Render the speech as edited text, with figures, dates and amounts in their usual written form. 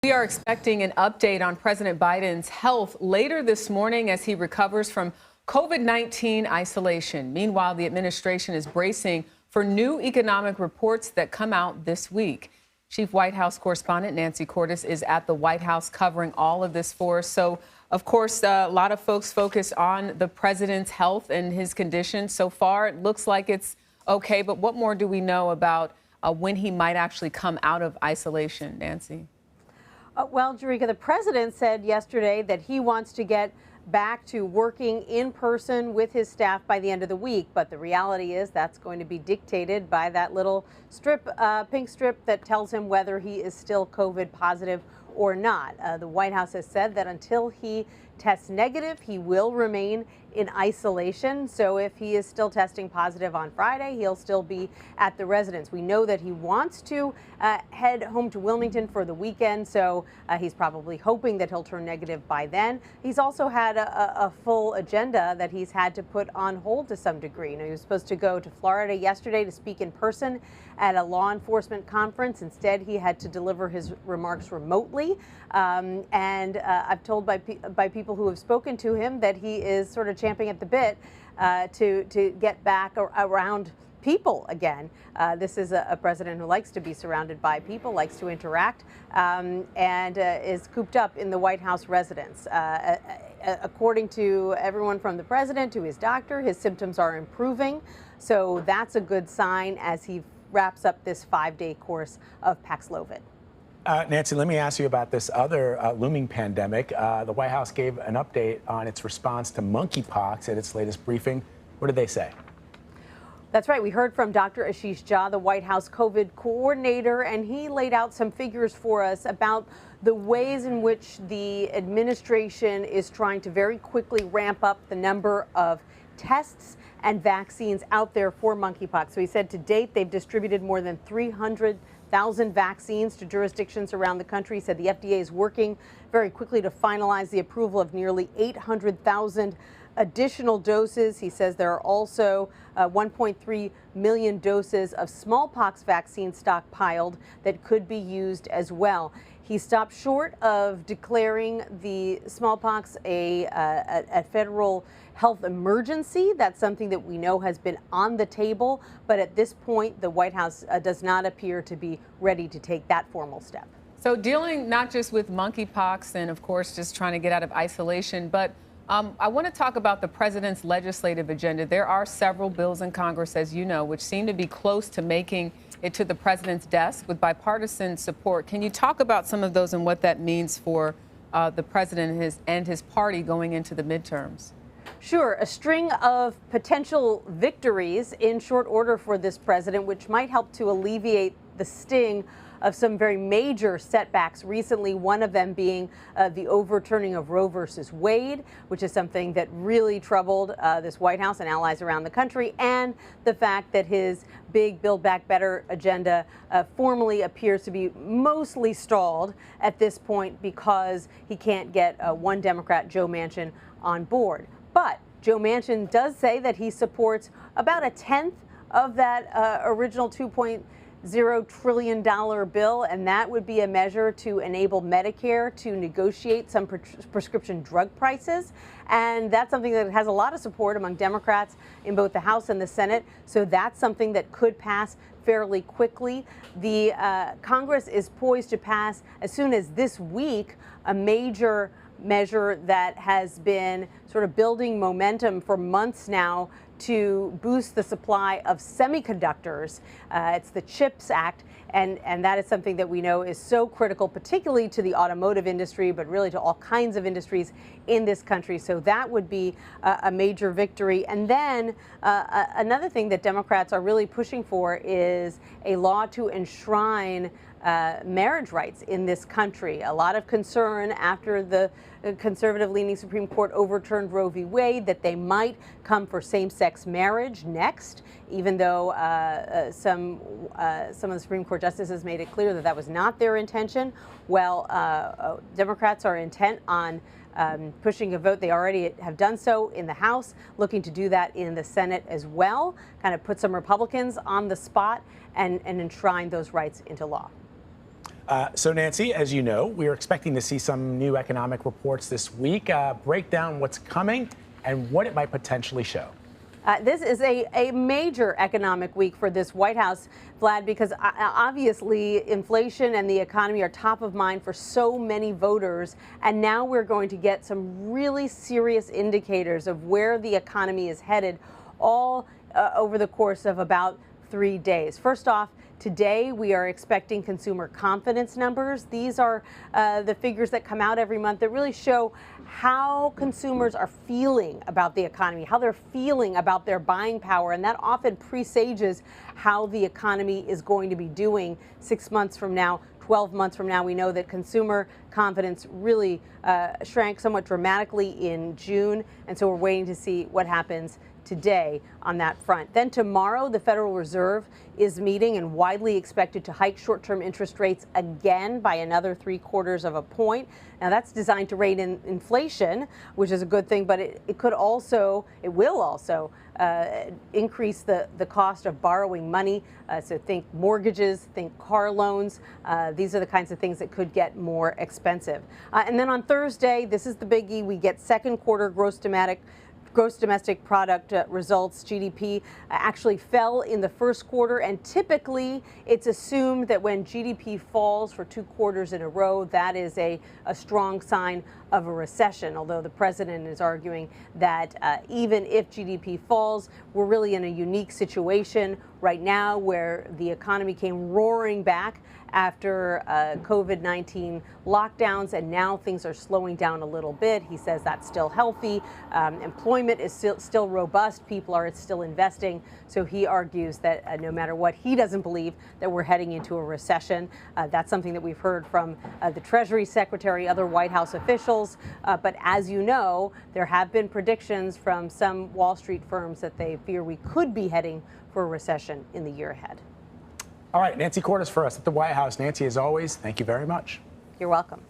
We are expecting an update on President Biden's health later this morning as he recovers from COVID-19 isolation. Meanwhile, the administration is bracing for new economic reports that come out this week. Chief White House correspondent Nancy Cordes is at the White House covering all of this for us. So, of course, a lot of folks focus on the president's health and his condition. So far, it looks like it's okay. But what more do we know about when he might actually come out of isolation, Nancy? Well, Jericka, the president said yesterday that he wants to get back to working in person with his staff by the end of the week. But the reality is that's going to be dictated by that little strip, pink strip that tells him whether he is still COVID positive or not. The White House has said that until he tests negative, he will remain in isolation. So if he is still testing positive on Friday, he'll still be at the residence. We know that he wants to head home to Wilmington for the weekend, so he's probably hoping that he'll turn negative by then. He's also had a full agenda that he's had to put on hold to some degree. You know, he was supposed to go to Florida yesterday to speak in person at a law enforcement conference. Instead, he had to deliver his remarks remotely. I've told by people who have spoken to him that he is sort of champing at the bit to get back around people again. This is a president who likes to be surrounded by people, likes to interact, and is cooped up in the White House residence. According to everyone from the president to his doctor, his symptoms are improving. So that's a good sign as he wraps up this 5-day course of Paxlovid. Nancy, let me ask you about this other looming pandemic. The White House gave an update on its response to monkeypox at its latest briefing. What did they say? That's right. We heard from Dr. Ashish Jha, the White House COVID coordinator, and he laid out some figures for us about the ways in which the administration is trying to very quickly ramp up the number of tests and vaccines out there for monkeypox. So he said to date, they've distributed more than 300,000 vaccines to jurisdictions around the country. He said the FDA is working very quickly to finalize the approval of nearly 800,000 additional doses. He says there are also 1.3 million doses of smallpox vaccine stockpiled that could be used as well. He stopped short of declaring the smallpox a federal health emergency. That's something that we know has been on the table, but at this point, the White House does not appear to be ready to take that formal step. So dealing not just with monkeypox and, of course, just trying to get out of isolation, but I want to talk about the president's legislative agenda. There are several bills in Congress, as you know, which seem to be close to making it to the president's desk with bipartisan support. Can you talk about some of those and what that means for the president and his party going into the midterms? Sure. A string of potential victories in short order for this president, which might help to alleviate the sting of some very major setbacks recently, one of them being the overturning of Roe versus Wade, which is something that really troubled this White House and allies around the country, and the fact that his big Build Back Better agenda formally appears to be mostly stalled at this point because he can't get one Democrat, Joe Manchin, on board. But Joe Manchin does say that he supports about a tenth of that original $2.0 trillion bill, and that would be a measure to enable Medicare to negotiate some prescription drug prices. And that's something that has a lot of support among Democrats in both the House and the Senate. So that's something that could pass fairly quickly. The Congress is poised to pass as soon as this week a major measure that has been sort of building momentum for months now to boost the supply of semiconductors. It's the CHIPS Act, and that is something that we know is so critical, particularly to the automotive industry, but really to all kinds of industries in this country. So that would be a major victory. And then another thing that Democrats are really pushing for is a law to enshrine marriage rights in this country. A lot of concern after the conservative-leaning Supreme Court overturned Roe v. Wade that they might come for same-sex marriage next, even though some of the Supreme Court justices made it clear that that was not their intention. Well, Democrats are intent on pushing a vote. They already have done so in the House, looking to do that in the Senate as well, kind of put some Republicans on the spot and enshrine those rights into law. So Nancy, as you know, we are expecting to see some new economic reports this week. Break down what's coming and what it might potentially show. This is a major economic week for this White House, Vlad, because obviously inflation and the economy are top of mind for so many voters. And now we're going to get some really serious indicators of where the economy is headed all over the course of about 3 days. First off, today we are expecting consumer confidence numbers. These are the figures that come out every month that really show how consumers are feeling about the economy, how they're feeling about their buying power, and that often presages how the economy is going to be doing 6 months from now. 12 months from now. We know that consumer confidence really shrank somewhat dramatically in June, and so we're waiting to see what happens today on that front. Then tomorrow, the Federal Reserve is meeting and widely expected to hike short-term interest rates again by another 3/4 of a point. Now that's designed to rein in inflation, which is a good thing, but it will also increase the cost of borrowing money. So think mortgages, think car loans. These are the kinds of things that could get more expensive. And then on Thursday, this is the biggie, we get second quarter gross domestic product results. GDP actually fell in the first quarter, and typically it's assumed that when GDP falls for 2 quarters in a row, that is a strong sign of a recession, although the president is arguing that even if GDP falls, we're really in a unique situation right now where the economy came roaring back after COVID-19 lockdowns, and now things are slowing down a little bit. He says that's still healthy. Employment is still robust. People are still investing. So he argues that no matter what, he doesn't believe that we're heading into a recession. That's something that we've heard from the Treasury Secretary, other White House officials. But as you know, there have been predictions from some Wall Street firms that they fear we could be heading for a recession in the year ahead. All right, Nancy Cordes for us at the White House. Nancy, as always, thank you very much. You're welcome.